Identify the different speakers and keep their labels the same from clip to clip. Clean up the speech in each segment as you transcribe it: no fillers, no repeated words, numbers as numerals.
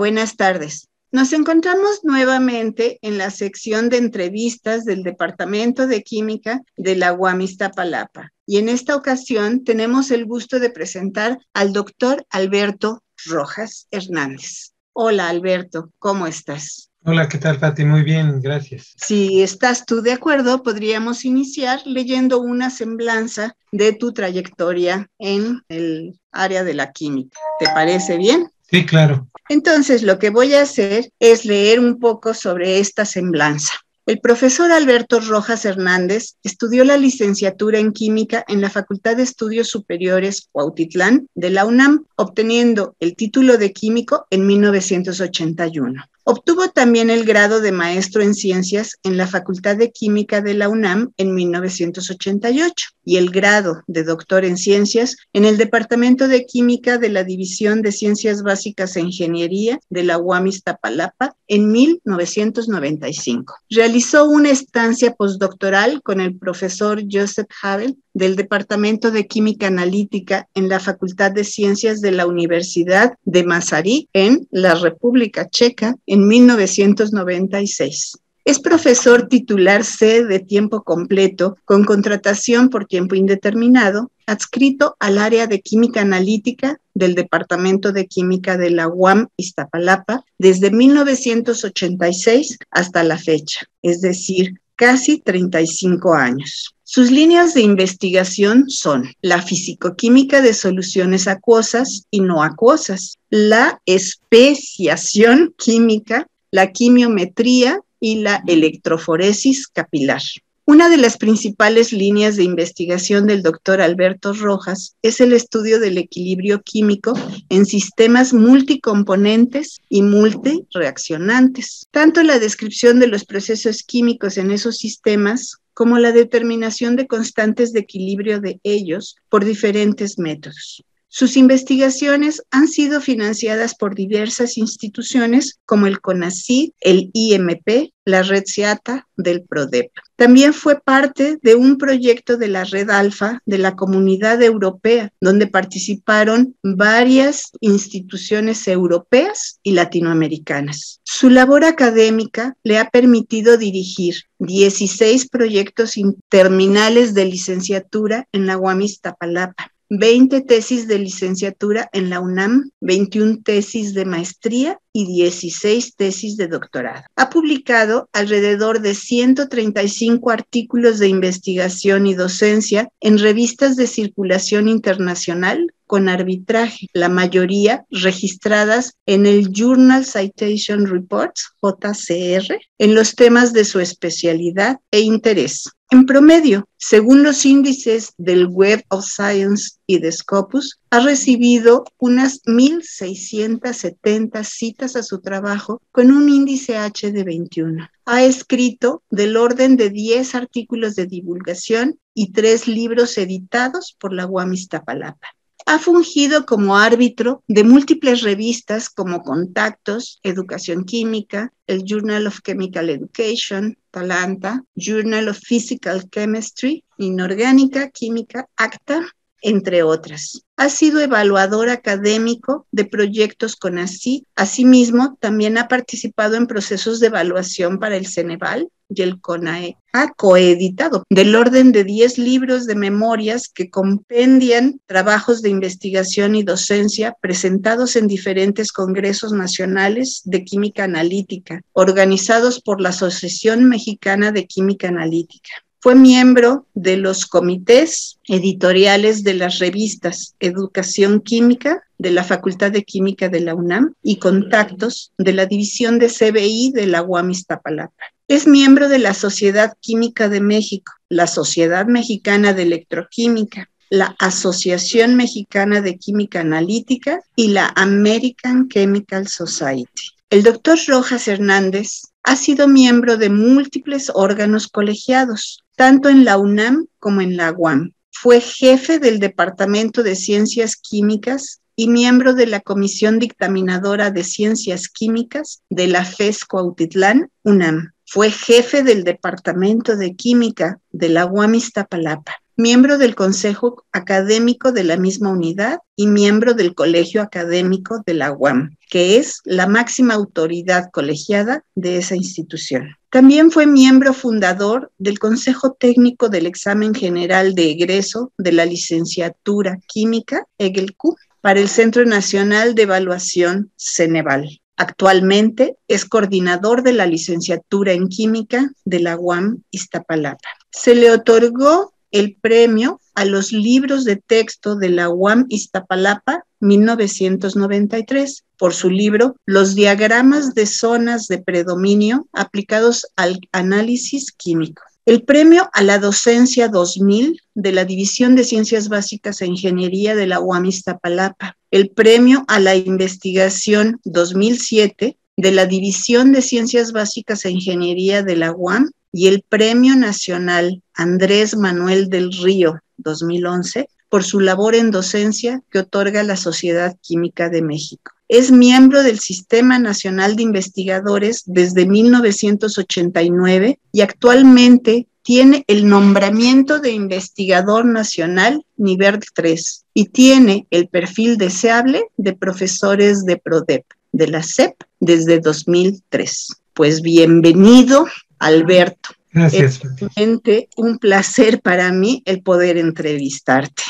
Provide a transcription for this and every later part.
Speaker 1: buenas tardes. Nos encontramos nuevamente en la sección de entrevistas del Departamento de Química de la UAM Iztapalapa. Y en esta ocasión tenemos el gusto de presentar al doctor Alberto Rojas Hernández. Hola Alberto, ¿cómo estás?
Speaker 2: Hola, ¿qué tal, Pati? Muy bien, gracias.
Speaker 1: Si estás tú de acuerdo, podríamos iniciar leyendo una semblanza de tu trayectoria en el área de la química. ¿Te parece bien?
Speaker 2: Sí, claro.
Speaker 1: Entonces, lo que voy a hacer es leer un poco sobre esta semblanza. El profesor Alberto Rojas Hernández estudió la licenciatura en Química en la Facultad de Estudios Superiores Cuautitlán de la UNAM, obteniendo el título de químico en 1981. Obtuvo también el grado de maestro en ciencias en la Facultad de Química de la UNAM en 1988 y el grado de doctor en ciencias en el Departamento de Química de la División de Ciencias Básicas e Ingeniería de la UAM Iztapalapa en 1995. Realizó una estancia postdoctoral con el profesor Joseph Havel del Departamento de Química Analítica en la Facultad de Ciencias de la Universidad de Masaryk en la República Checa en 1996. Es profesor titular C de tiempo completo con contratación por tiempo indeterminado, adscrito al área de Química Analítica del Departamento de Química de la UAM Iztapalapa desde 1986 hasta la fecha, es decir, casi 35 años. Sus líneas de investigación son la fisicoquímica de soluciones acuosas y no acuosas, la especiación química, la quimiometría y la electroforesis capilar. Una de las principales líneas de investigación del doctor Alberto Rojas es el estudio del equilibrio químico en sistemas multicomponentes y multireaccionantes. Tanto la descripción de los procesos químicos en esos sistemas como la determinación de constantes de equilibrio de ellos por diferentes métodos. Sus investigaciones han sido financiadas por diversas instituciones como el CONACYT, el IMP, la Red SEATA del PRODEP. También fue parte de un proyecto de la Red Alfa de la Comunidad Europea, donde participaron varias instituciones europeas y latinoamericanas. Su labor académica le ha permitido dirigir 16 proyectos interminales de licenciatura en la UAM Iztapalapa, 20 tesis de licenciatura en la UNAM, 21 tesis de maestría y 16 tesis de doctorado. Ha publicado alrededor de 135 artículos de investigación y docencia en revistas de circulación internacional con arbitraje, la mayoría registradas en el Journal Citation Reports, JCR, en los temas de su especialidad e interés. En promedio, según los índices del Web of Science y de Scopus, ha recibido unas 1,670 citas a su trabajo con un índice H de 21. Ha escrito del orden de 10 artículos de divulgación y 3 libros editados por la UAM Iztapalapa. Ha fungido como árbitro de múltiples revistas como Contactos, Educación Química, el Journal of Chemical Education, Talanta, Journal of Physical Chemistry, Inorgánica Química, ACTA, entre otras. Ha sido evaluador académico de proyectos CONACYT. Asimismo, también ha participado en procesos de evaluación para el Ceneval y el CONAE. Ha coeditado del orden de 10 libros de memorias que compendian trabajos de investigación y docencia presentados en diferentes congresos nacionales de química analítica, organizados por la Asociación Mexicana de Química Analítica. Fue miembro de los comités editoriales de las revistas Educación Química de la Facultad de Química de la UNAM y Contactos de la División de CBI de la UAM Iztapalapa. Es miembro de la Sociedad Química de México, la Sociedad Mexicana de Electroquímica, la Asociación Mexicana de Química Analítica y la American Chemical Society. El doctor Rojas Hernández ha sido miembro de múltiples órganos colegiados, tanto en la UNAM como en la UAM. Fue jefe del Departamento de Ciencias Químicas y miembro de la Comisión Dictaminadora de Ciencias Químicas de la FES Cuautitlán, UNAM. Fue jefe del Departamento de Química de la UAM Iztapalapa. miembro del Consejo Académico de la misma unidad y miembro del Colegio Académico de la UAM, que es la máxima autoridad colegiada de esa institución. También fue miembro fundador del Consejo Técnico del Examen General de Egreso de la Licenciatura Química, EGELQ, para el Centro Nacional de Evaluación, Ceneval. Actualmente es coordinador de la licenciatura en Química de la UAM Iztapalapa. Se le otorgó el premio a los libros de texto de la UAM Iztapalapa 1993 por su libro Los diagramas de zonas de predominio aplicados al análisis químico. El premio a la docencia 2000 de la División de Ciencias Básicas e Ingeniería de la UAM Iztapalapa. El premio a la investigación 2007 de la División de Ciencias Básicas e Ingeniería de la UAM y el Premio Nacional Andrés Manuel del Río 2011 por su labor en docencia que otorga la Sociedad Química de México. Es miembro del Sistema Nacional de Investigadores desde 1989 y actualmente tiene el nombramiento de investigador nacional nivel 3 y tiene el perfil deseable de profesores de PRODEP de la SEP desde 2003. Pues bienvenido, Alberto.
Speaker 2: Gracias.
Speaker 1: Es realmente un placer para mí el poder entrevistarte.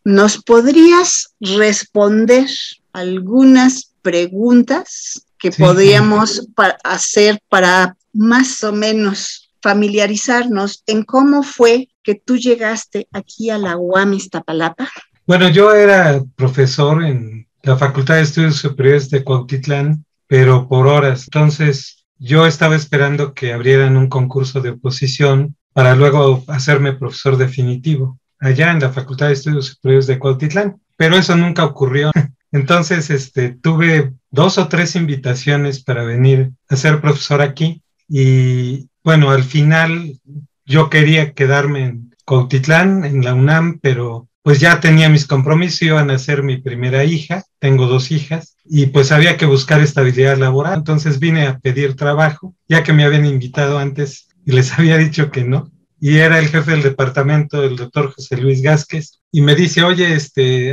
Speaker 1: ¿Nos podrías responder algunas preguntas que podríamos hacer para más o menos familiarizarnos en cómo fue que tú llegaste aquí a la UAM Iztapalapa?
Speaker 2: Bueno, yo era profesor en la Facultad de Estudios Superiores de Cuautitlán, pero por horas. Entonces, yo estaba esperando que abrieran un concurso de oposición para luego hacerme profesor definitivo allá en la Facultad de Estudios Superiores de Cuautitlán, pero eso nunca ocurrió. Entonces, tuve 2 o 3 invitaciones para venir a ser profesor aquí y, bueno, al final yo quería quedarme en Cuautitlán, en la UNAM, pero pues ya tenía mis compromisos, iban a ser mi primera hija, tengo 2 hijas, y pues había que buscar estabilidad laboral. Entonces vine a pedir trabajo, ya que me habían invitado antes y les había dicho que no. Y era el jefe del departamento, el doctor José Luis Gázquez, y me dice, oye,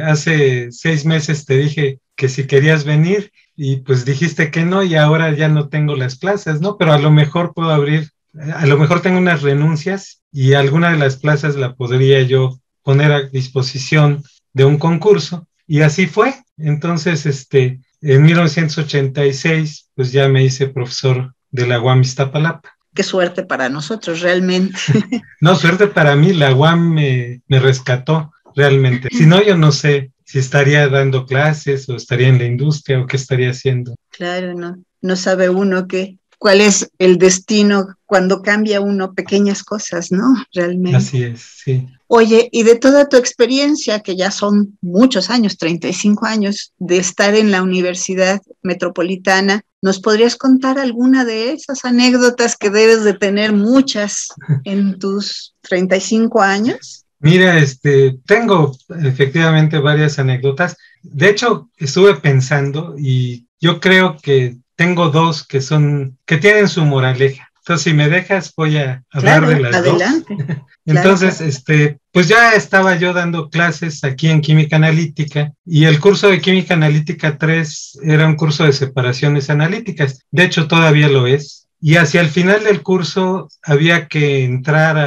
Speaker 2: hace 6 meses te dije que si querías venir, y pues dijiste que no, y ahora ya no tengo las plazas, ¿no? Pero a lo mejor puedo abrir, a lo mejor tengo unas renuncias, y alguna de las plazas la podría yo poner a disposición de un concurso, y así fue. Entonces, en 1986, pues ya me hice profesor de la UAM Iztapalapa.
Speaker 1: Qué suerte para nosotros, realmente.
Speaker 2: No, suerte para mí, la UAM me rescató, realmente. Si no, yo no sé si estaría dando clases o estaría en la industria o qué estaría haciendo.
Speaker 1: Claro, no sabe uno cuál es el destino cuando cambia uno pequeñas cosas, ¿no? Realmente.
Speaker 2: Así es, sí.
Speaker 1: Oye, y de toda tu experiencia, que ya son muchos años, 35 años, de estar en la Universidad Metropolitana, ¿nos podrías contar alguna de esas anécdotas que debes de tener muchas en tus 35 años?
Speaker 2: Mira, tengo efectivamente varias anécdotas. De hecho, estuve pensando y yo creo que tengo 2 que tienen su moraleja. Entonces, si me dejas, voy a hablar de las
Speaker 1: adelante.
Speaker 2: 2. Entonces, pues ya estaba yo dando clases aquí en Química Analítica y el curso de Química Analítica 3 era un curso de separaciones analíticas. De hecho, todavía lo es. Y hacia el final del curso había que entrar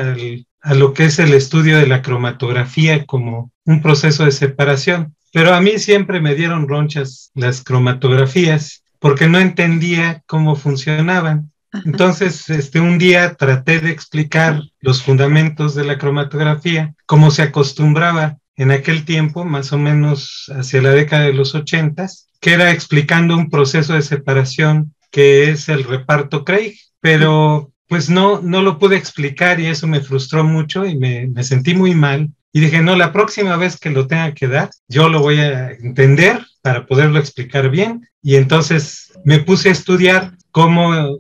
Speaker 2: a lo que es el estudio de la cromatografía como un proceso de separación. Pero a mí siempre me dieron ronchas las cromatografías porque no entendía cómo funcionaban. Entonces, un día traté de explicar los fundamentos de la cromatografía, como se acostumbraba en aquel tiempo, más o menos hacia la década de los 80s, que era explicando un proceso de separación que es el reparto Craig, pero pues no lo pude explicar y eso me frustró mucho y me sentí muy mal. Y dije, no, la próxima vez que lo tenga que dar, yo lo voy a entender para poderlo explicar bien. Y entonces me puse a estudiar cómo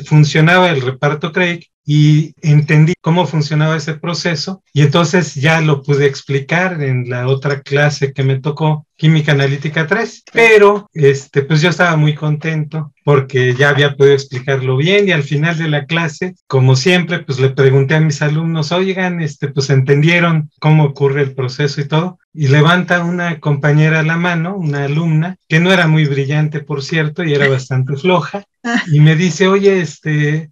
Speaker 2: funcionaba el reparto Craig y entendí cómo funcionaba ese proceso y entonces ya lo pude explicar en la otra clase que me tocó Química Analítica 3, pero pues yo estaba muy contento porque ya había podido explicarlo bien, y al final de la clase, como siempre, pues le pregunté a mis alumnos, oigan, pues entendieron cómo ocurre el proceso y todo, y levanta una compañera la mano, una alumna, que no era muy brillante, por cierto, y era bastante floja, y me dice, oye,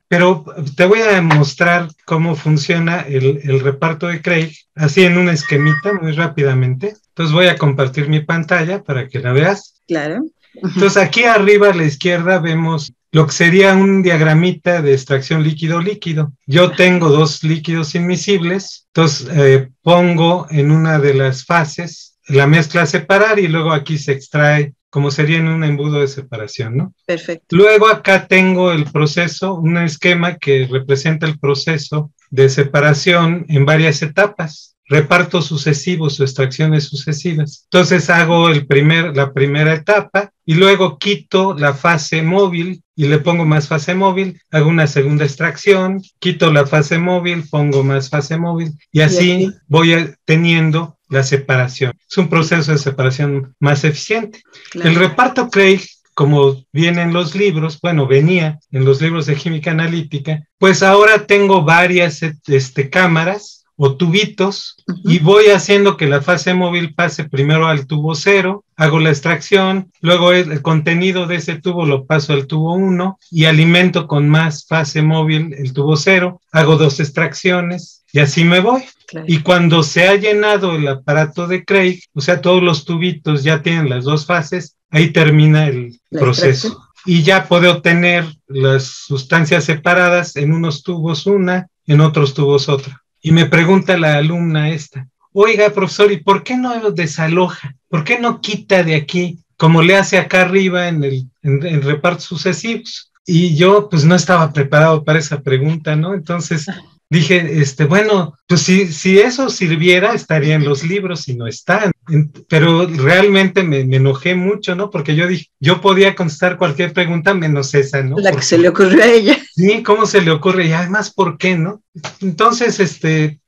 Speaker 2: pero te voy a mostrar cómo funciona el reparto de Craig, así en una esquemita, muy rápidamente. Entonces voy a compartir mi pantalla para que la veas.
Speaker 1: Claro.
Speaker 2: Entonces aquí arriba a la izquierda vemos lo que sería un diagramita de extracción líquido-líquido. Yo tengo dos líquidos inmiscibles, entonces pongo en una de las fases la mezcla a separar y luego aquí se extrae como sería en un embudo de separación, ¿no?
Speaker 1: Perfecto.
Speaker 2: Luego acá tengo el proceso, un esquema que representa el proceso de separación en varias etapas. Repartos sucesivos o extracciones sucesivas. Entonces hago la primera etapa y luego quito la fase móvil y le pongo más fase móvil, hago una segunda extracción, quito la fase móvil, pongo más fase móvil y así voy teniendo la separación. Es un proceso de separación más eficiente. Claro. El reparto Craig, como viene en los libros, venía en los libros de química analítica, pues ahora tengo varias cámaras o tubitos, y voy haciendo que la fase móvil pase primero al tubo 0, hago la extracción, luego el contenido de ese tubo lo paso al tubo 1 y alimento con más fase móvil el tubo 0, hago 2 extracciones y así me voy. Claro. Y cuando se ha llenado el aparato de Craig, o sea, todos los tubitos ya tienen las 2 fases, ahí termina el proceso. Y ya puedo obtener las sustancias separadas en unos tubos una, en otros tubos otra. Y me pregunta la alumna oiga, profesor, ¿y por qué no desaloja? ¿Por qué no quita de aquí, como le hace acá arriba en repartos sucesivos? Y yo, pues, no estaba preparado para esa pregunta, ¿no? Entonces dije, bueno, pues si eso sirviera, estaría en los libros y no están. Pero realmente me enojé mucho, ¿no? Porque yo dije, yo podía contestar cualquier pregunta menos esa, ¿no?
Speaker 1: La que se le ocurrió a ella.
Speaker 2: Sí, ¿cómo se le ocurre? Y además, ¿por qué, no? Entonces,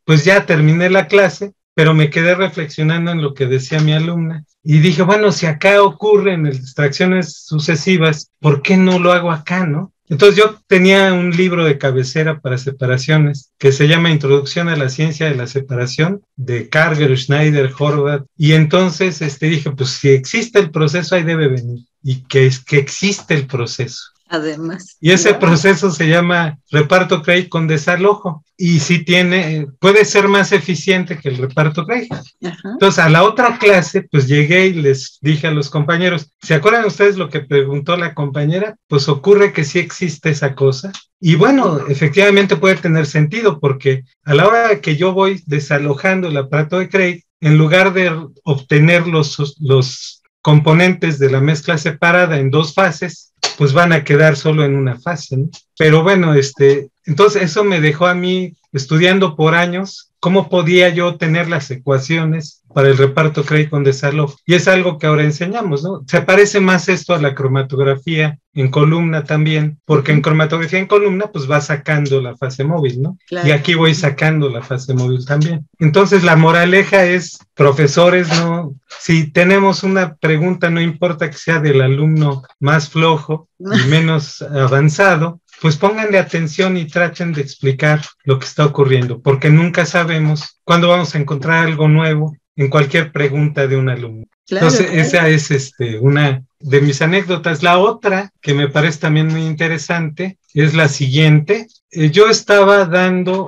Speaker 2: pues ya terminé la clase, pero me quedé reflexionando en lo que decía mi alumna. Y dije, bueno, si acá ocurren extracciones sucesivas, ¿por qué no lo hago acá, no? Entonces yo tenía un libro de cabecera para separaciones que se llama Introducción a la Ciencia de la Separación, de Karger, Schneider, Horvath, y entonces dije, pues si existe el proceso, ahí debe venir, y que existe el proceso.
Speaker 1: Además.
Speaker 2: Y ese proceso se llama reparto Craig con desalojo, y sí puede ser más eficiente que el reparto Craig. Entonces, a la otra clase, pues llegué y les dije a los compañeros, ¿se acuerdan ustedes lo que preguntó la compañera? Pues ocurre que sí existe esa cosa. Y bueno, efectivamente puede tener sentido, porque a la hora que yo voy desalojando el aparato de Craig, en lugar de obtener los componentes de la mezcla separada en 2 fases, pues van a quedar solo en una fase, ¿no? Pero bueno, entonces eso me dejó a mí estudiando por años cómo podía yo tener las ecuaciones para el reparto Craig con desalojo. Y es algo que ahora enseñamos, ¿no? Se parece más esto a la cromatografía en columna también, porque en cromatografía en columna pues va sacando la fase móvil, ¿no? Claro. Y aquí voy sacando la fase móvil también. Entonces la moraleja es, profesores, no, si tenemos una pregunta, no importa que sea del alumno más flojo y menos avanzado, pues pónganle atención y traten de explicar lo que está ocurriendo, porque nunca sabemos cuándo vamos a encontrar algo nuevo en cualquier pregunta de un alumno. Claro, entonces, claro. Esa es una de mis anécdotas. La otra, que me parece también muy interesante, es la siguiente. Yo estaba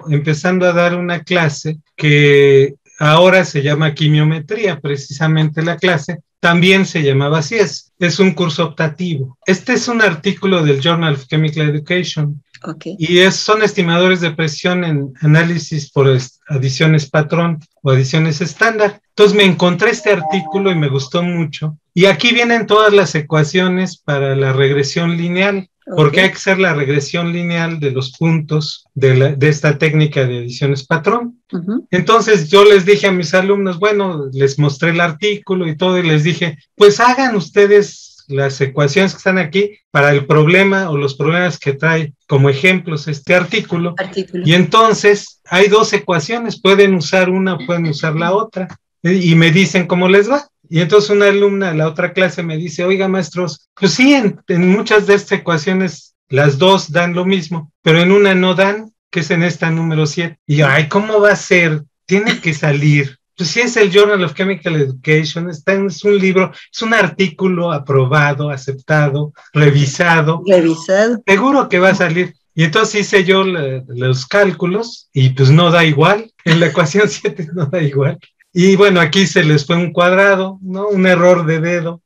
Speaker 2: empezando a dar una clase que ahora se llama quimiometría, precisamente la clase. También se llamaba así, es un curso optativo. Este es un artículo del Journal of Chemical Education. Okay. Y son estimadores de presión en análisis por adiciones patrón o adiciones estándar. Entonces me encontré este artículo y me gustó mucho. Y aquí vienen todas las ecuaciones para la regresión lineal, porque hay que hacer la regresión lineal de los puntos de esta técnica de adiciones patrón. Entonces yo les dije a mis alumnos, bueno, les mostré el artículo y todo, y les dije, pues hagan ustedes las ecuaciones que están aquí para el problema o los problemas que trae como ejemplos este artículo. Y entonces hay 2 ecuaciones, pueden usar una o pueden usar la otra, y me dicen cómo les va. Y entonces una alumna de la otra clase me dice, oiga, maestros, pues sí, en muchas de estas ecuaciones las dos dan lo mismo, pero en una no dan, que es en esta número 7. Y yo, ay, ¿cómo va a ser? Tiene que salir. Pues sí, es el Journal of Chemical Education, es un libro, es un artículo aprobado, aceptado, revisado.
Speaker 1: Revisado.
Speaker 2: Seguro que va a salir. Y entonces hice yo los cálculos y pues no da igual. En la ecuación 7 no da igual. Y bueno, aquí se les fue un cuadrado, ¿no? Un error de dedo.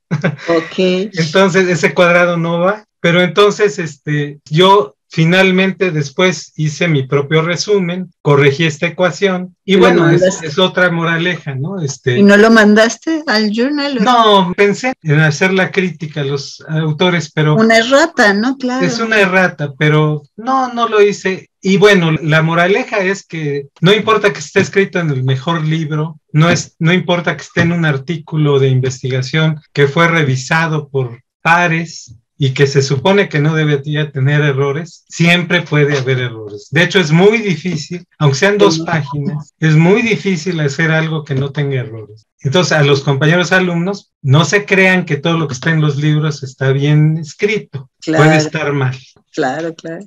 Speaker 1: Ok.
Speaker 2: Entonces ese cuadrado no va. Pero entonces yo finalmente después hice mi propio resumen, corregí esta ecuación y bueno, es otra moraleja, ¿no?
Speaker 1: ¿Y no lo mandaste al journal?
Speaker 2: No, pensé en hacer la crítica a los autores, pero...
Speaker 1: Una errata, ¿no? Claro.
Speaker 2: Es una errata, pero no lo hice. Y bueno, la moraleja es que no importa que esté escrito en el mejor libro, no importa que esté en un artículo de investigación que fue revisado por pares y que se supone que no debería tener errores, siempre puede haber errores. De hecho, es muy difícil, aunque sean 2 páginas, es muy difícil hacer algo que no tenga errores. Entonces, a los compañeros alumnos, no se crean que todo lo que está en los libros está bien escrito. Claro. Puede estar mal.
Speaker 1: Claro, claro.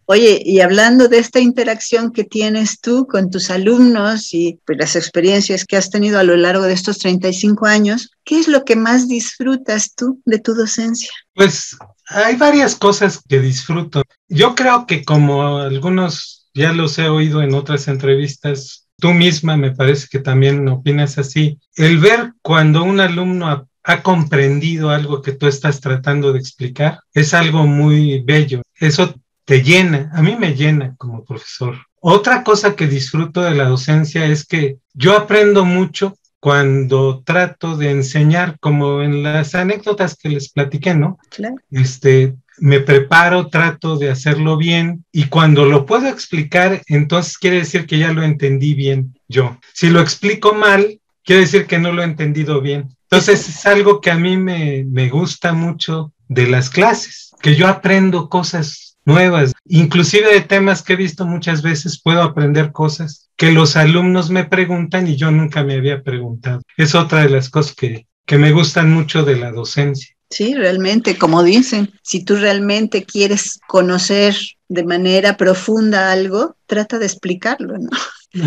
Speaker 1: Oye, y hablando de esta interacción que tienes tú con tus alumnos y pues, las experiencias que has tenido a lo largo de estos 35 años, ¿qué es lo que más disfrutas tú de tu docencia?
Speaker 2: Pues hay varias cosas que disfruto. Yo creo que como algunos ya los he oído en otras entrevistas, tú misma me parece que también opinas así, el ver cuando un alumno ha comprendido algo que tú estás tratando de explicar es algo muy bello. Eso te llena, a mí me llena como profesor. Otra cosa que disfruto de la docencia es que yo aprendo mucho cuando trato de enseñar, como en las anécdotas que les platiqué, ¿no?
Speaker 1: Claro.
Speaker 2: Me preparo, trato de hacerlo bien y cuando lo puedo explicar, entonces quiere decir que ya lo entendí bien yo. Si lo explico mal, quiere decir que no lo he entendido bien. Entonces es algo que a mí me gusta mucho de las clases, que yo aprendo cosas nuevas, inclusive de temas que he visto muchas veces, puedo aprender cosas que los alumnos me preguntan y yo nunca me había preguntado. Es otra de las cosas que me gustan mucho de la docencia.
Speaker 1: Sí, realmente, como dicen, si tú realmente quieres conocer de manera profunda algo, trata de explicarlo, ¿no?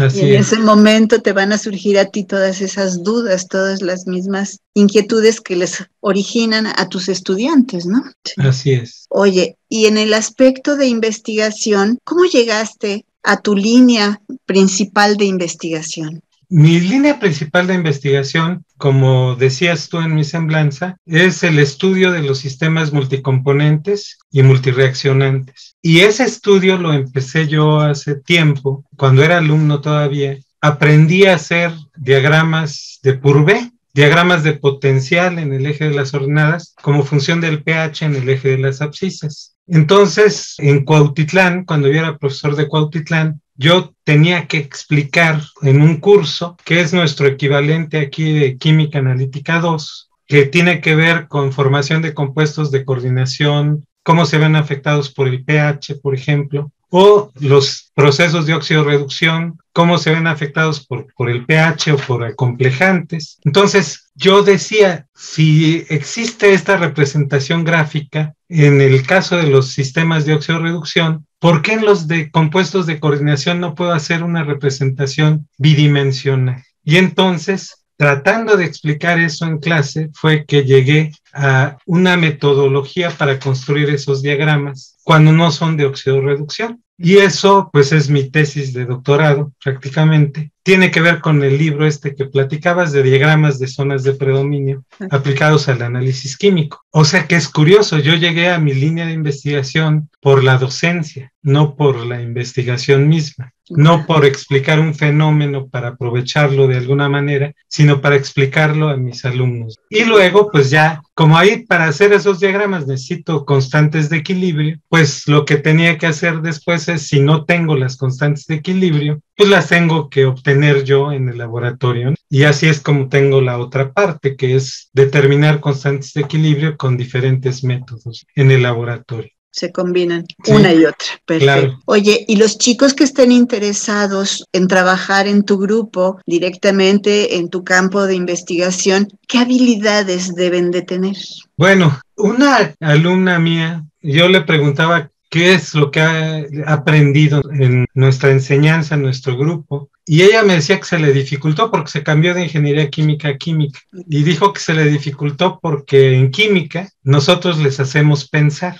Speaker 2: Así
Speaker 1: y en ese momento te van a surgir a ti todas esas dudas, todas las mismas inquietudes que les originan a tus estudiantes, ¿no?
Speaker 2: Sí. Así es.
Speaker 1: Oye, y en el aspecto de investigación, ¿cómo llegaste a tu línea principal de investigación?
Speaker 2: Mi línea principal de investigación, como decías tú en mi semblanza, es el estudio de los sistemas multicomponentes y multireaccionantes. Y ese estudio lo empecé yo hace tiempo, cuando era alumno todavía. Aprendí a hacer diagramas de Purvé, diagramas de potencial en el eje de las ordenadas, como función del pH en el eje de las abscisas. Entonces, en Cuautitlán, cuando yo era profesor de Cuautitlán, yo tenía que explicar en un curso, que es nuestro equivalente aquí de Química Analítica 2, que tiene que ver con formación de compuestos de coordinación, cómo se ven afectados por el pH, por ejemplo, o los procesos de oxidorreducción, cómo se ven afectados por el pH o por acomplejantes. Entonces, yo decía, si existe esta representación gráfica, en el caso de los sistemas de oxidorreducción, ¿por qué en los de compuestos de coordinación no puedo hacer una representación bidimensional? Y entonces, tratando de explicar eso en clase, fue que llegué a una metodología para construir esos diagramas cuando no son de oxidorreducción. Y eso, pues, es mi tesis de doctorado, prácticamente. Tiene que ver con el libro que platicabas de diagramas de zonas de predominio aplicados al análisis químico. O sea que es curioso, yo llegué a mi línea de investigación por la docencia, no por la investigación misma. No por explicar un fenómeno para aprovecharlo de alguna manera, sino para explicarlo a mis alumnos. Y luego, pues ya, como ahí para hacer esos diagramas necesito constantes de equilibrio, pues lo que tenía que hacer después es, si no tengo las constantes de equilibrio, pues las tengo que obtener yo en el laboratorio. Y así es como tengo la otra parte, que es determinar constantes de equilibrio con diferentes métodos en el laboratorio.
Speaker 1: Se combinan
Speaker 2: Sí,
Speaker 1: una y otra. Perfecto.
Speaker 2: claro.
Speaker 1: Oye, y los chicos que estén interesados en trabajar en tu grupo, directamente en tu campo de investigación, ¿qué habilidades deben de tener?
Speaker 2: Bueno, una alumna mía, yo le preguntaba qué es lo que ha aprendido en nuestra enseñanza, en nuestro grupo, y ella me decía que se le dificultó porque se cambió de ingeniería química a química, y dijo que se le dificultó porque en química nosotros les hacemos pensar.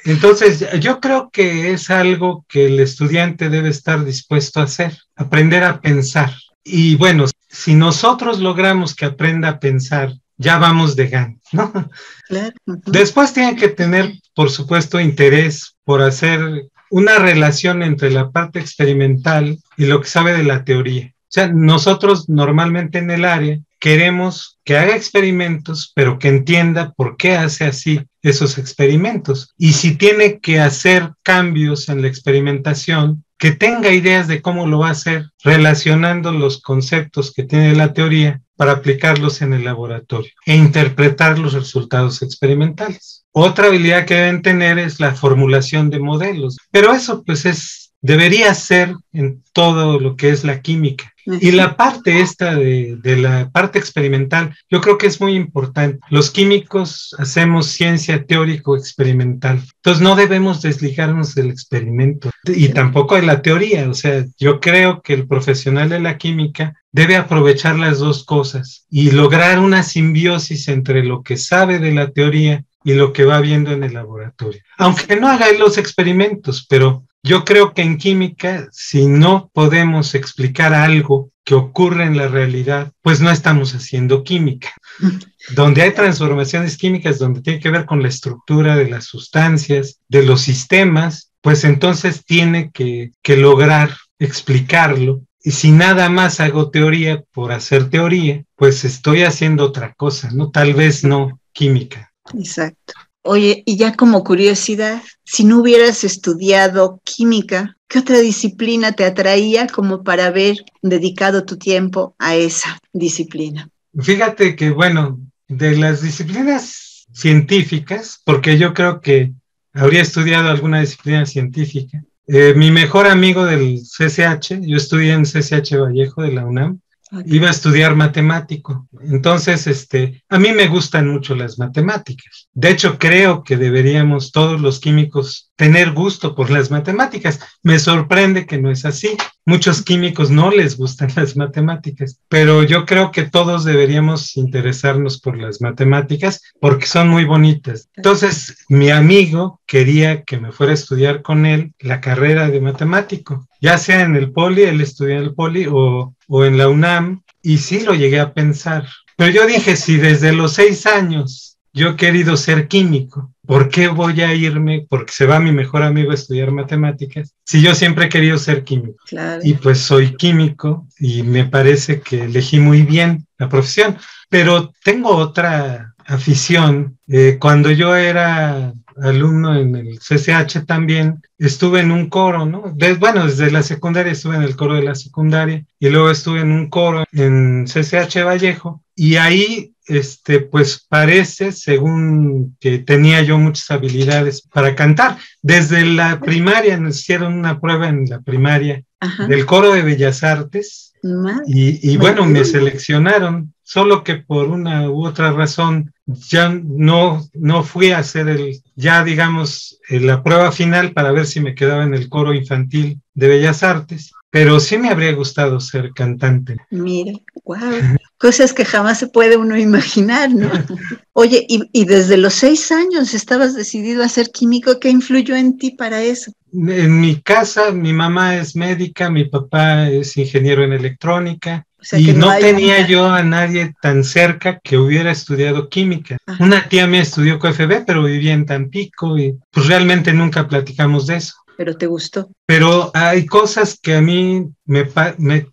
Speaker 2: Entonces, yo creo que es algo que el estudiante debe estar dispuesto a hacer, aprender a pensar. Y bueno, si nosotros logramos que aprenda a pensar, ya vamos de gana, ¿no?
Speaker 1: Claro.
Speaker 2: Después tienen que tener, por supuesto, interés por hacer una relación entre la parte experimental y lo que sabe de la teoría. O sea, nosotros normalmente en el área queremos que haga experimentos, pero que entienda por qué hace así esos experimentos. Y si tiene que hacer cambios en la experimentación, que tenga ideas de cómo lo va a hacer, relacionando los conceptos que tiene la teoría para aplicarlos en el laboratorio e interpretar los resultados experimentales. Otra habilidad que deben tener es la formulación de modelos, pero eso pues debería ser en todo lo que es la química. Y la parte esta de la parte experimental, yo creo que es muy importante. Los químicos hacemos ciencia teórico-experimental, entonces no debemos desligarnos del experimento y tampoco de la teoría. O sea, yo creo que el profesional de la química debe aprovechar las dos cosas y lograr una simbiosis entre lo que sabe de la teoría y lo que va viendo en el laboratorio. Aunque no haga los experimentos, pero yo creo que en química, si no podemos explicar algo que ocurre en la realidad, pues no estamos haciendo química. Donde hay transformaciones químicas, donde tiene que ver con la estructura de las sustancias, de los sistemas, pues entonces tiene que lograr explicarlo. Y si nada más hago teoría por hacer teoría, pues estoy haciendo otra cosa, ¿no? Tal vez no química.
Speaker 1: Exacto. Oye, y ya como curiosidad, si no hubieras estudiado química, ¿qué otra disciplina te atraía como para haber dedicado tu tiempo a esa disciplina?
Speaker 2: Fíjate que, bueno, de las disciplinas científicas, porque yo creo que habría estudiado alguna disciplina científica, mi mejor amigo del CCH, yo estudié en CCH Vallejo de la UNAM, iba a estudiar matemático. Entonces, a mí me gustan mucho las matemáticas. De hecho, creo que deberíamos todos los químicos tener gusto por las matemáticas. Me sorprende que no es así. Muchos químicos no les gustan las matemáticas, pero yo creo que todos deberíamos interesarnos por las matemáticas porque son muy bonitas. Entonces, mi amigo quería que me fuera a estudiar con él la carrera de matemático, ya sea en el Poli, él estudió en el Poli o en la UNAM, y sí lo llegué a pensar. Pero yo dije, si desde los 6 años yo he querido ser químico, ¿por qué voy a irme? Porque se va mi mejor amigo a estudiar matemáticas, si yo siempre he querido ser químico.
Speaker 1: Claro.
Speaker 2: Y pues soy químico y me parece que elegí muy bien la profesión. Pero tengo otra afición. Cuando yo era alumno en el CCH también estuve en un coro, ¿no? Desde la secundaria estuve en el coro de la secundaria y luego estuve en un coro en CCH Vallejo y ahí, pues parece, según que tenía yo muchas habilidades para cantar. Desde la primaria nos hicieron una prueba en la primaria del coro de Bellas Artes y bueno, me seleccionaron, solo que por una u otra razón ya no fui a hacer la prueba final para ver si me quedaba en el coro infantil de Bellas Artes, pero sí me habría gustado ser cantante.
Speaker 1: Mira, wow, cosas que jamás se puede uno imaginar, ¿no? Oye, y desde los 6 años estabas decidido a ser químico, ¿qué influyó en ti para eso?
Speaker 2: En mi casa, mi mamá es médica, mi papá es ingeniero en electrónica, o sea, y no tenía yo a nadie tan cerca que hubiera estudiado química. Ajá. Una tía mía estudió QFB, pero vivía en Tampico y pues realmente nunca platicamos de eso.
Speaker 1: ¿Pero te gustó?
Speaker 2: Pero hay cosas que a mí me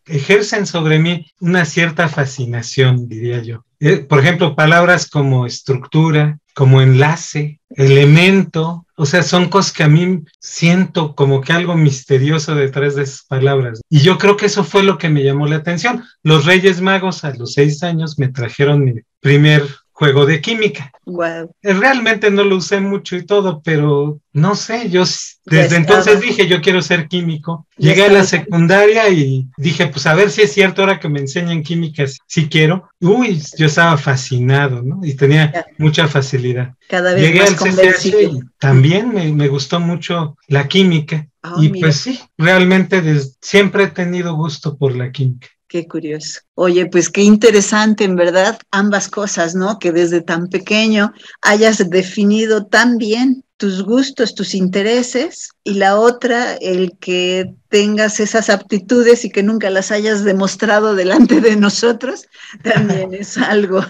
Speaker 2: ejercen sobre mí una cierta fascinación, diría yo. Por ejemplo, palabras como estructura, como enlace, elemento, o sea, son cosas que a mí siento como que algo misterioso detrás de esas palabras. Y yo creo que eso fue lo que me llamó la atención. Los Reyes Magos a los 6 años me trajeron mi primer juego de química.
Speaker 1: Wow.
Speaker 2: Realmente no lo usé mucho y todo, pero no sé, yo desde entonces dije, yo quiero ser químico. Llegué a la secundaria y dije, pues a ver si es cierto ahora que me enseñan química, si quiero. Uy, yo estaba fascinado, ¿no? Y tenía mucha facilidad.
Speaker 1: Cada vez
Speaker 2: Llegué
Speaker 1: más
Speaker 2: al
Speaker 1: convencido.
Speaker 2: CCH y también me gustó mucho la química. Y
Speaker 1: mira.
Speaker 2: pues sí, realmente siempre he tenido gusto por la química.
Speaker 1: Qué curioso. Oye, pues qué interesante, en verdad, ambas cosas, ¿no? Que desde tan pequeño hayas definido tan bien tus gustos, tus intereses, y la otra, el que tengas esas aptitudes y que nunca las hayas demostrado delante de nosotros, también es algo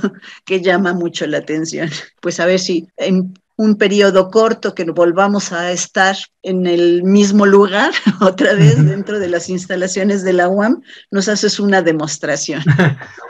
Speaker 1: que llama mucho la atención. Pues a ver si en un periodo corto que volvamos a estar en el mismo lugar, otra vez dentro de las instalaciones de la UAM, nos haces una demostración.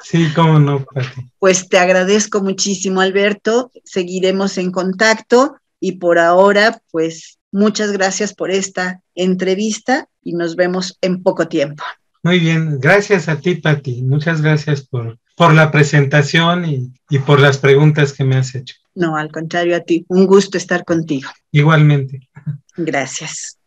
Speaker 2: Sí, cómo no, Pati.
Speaker 1: Pues te agradezco muchísimo, Alberto. Seguiremos en contacto y por ahora, pues muchas gracias por esta entrevista y nos vemos en poco tiempo.
Speaker 2: Muy bien, gracias a ti, Pati. Muchas gracias por la presentación y por las preguntas que me has hecho.
Speaker 1: No, al contrario a ti. Un gusto estar contigo.
Speaker 2: Igualmente.
Speaker 1: Gracias.